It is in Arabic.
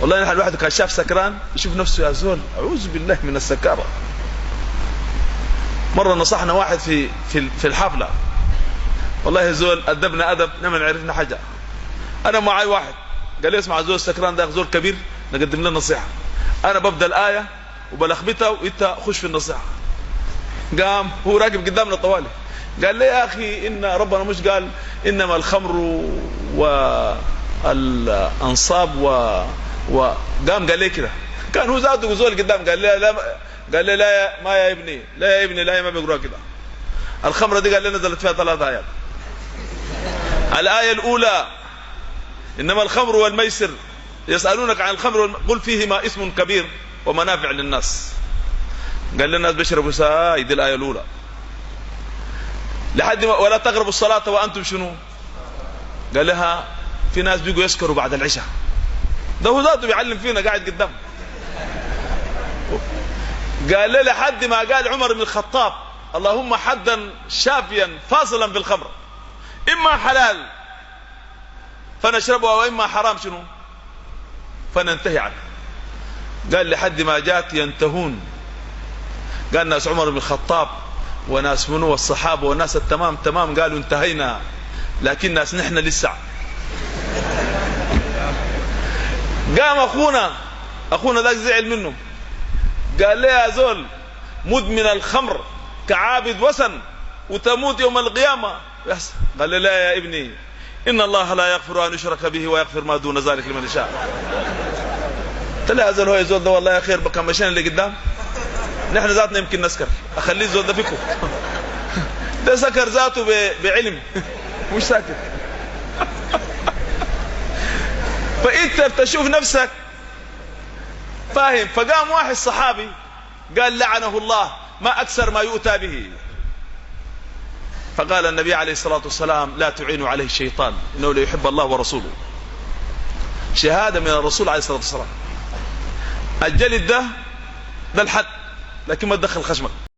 والله نحن الواحد كان شاف سكران يشوف نفسه يا زول اعوذ بالله من السكاره. مره نصحنا واحد في الحفله، والله زول ادبنا ادب نعمل عرفنا حاجه. انا معي واحد قال لي اسمع زول السكران ده زول كبير نقدم له نصيحه، انا ببدا الايه وبلخبطها وانت خش في النصيحه. قام هو راكب قدامنا طوالي قال لي يا اخي ان ربنا مش قال انما الخمر والانصاب وقام قال لي كده. كان هو ذاته زول قدام قال لي لا، قال لي لا ما يا ابني، لا يا ابني، لا ما بيقرا كده. الخمره دي قال لي نزلت فيها 3 آيات. الآية الأولى إنما الخمر والميسر يسألونك عن الخمر قل فيهما اسم كبير ومنافع للناس. قال لنا الناس بيشربوا ساي، دي الآية الأولى. لحد ما ولا تقربوا الصلاة وأنتم شنو؟ قال لها في ناس بيجوا يسكروا بعد العشاء. ده هو ذاته بيعلم فينا قاعد قدام. قال لي لحد ما قال عمر بن الخطاب اللهم حدا شافيا فاصلا في الخمر، إما حلال فنشربها وإما حرام شنو فننتهي عنه. قال لحد ما جات ينتهون. قال ناس عمر بن الخطاب وناس منو والصحابة وناس التمام تمام قالوا انتهينا، لكن ناس نحن لسه. قام أخونا ذاك زعل منه قال لي يا زول مدمن الخمر كعابد وثن وتموت يوم القيامة. قال لي لا يا ابني إن الله لا يغفر أن يشرك به ويغفر ما دون ذلك لمن يشاء. قلت له يا زول هو يا زول ده والله يا خير بكم مشينا اللي قدام نحن ذاتنا يمكن نسكر، أخليه الزول ده فيكم. ده سكر ذاته بعلم مش ساكت. فأنت بتشوف نفسك فاهم. فقام واحد صحابي قال لعنه الله ما أكثر ما يؤتى به. فقال النبي عليه الصلاة والسلام لا تعينوا عليه الشيطان إنه لا يحب الله ورسوله. شهادة من الرسول عليه الصلاة والسلام. الجلد ده الحد، لكن ما تدخل خشمك.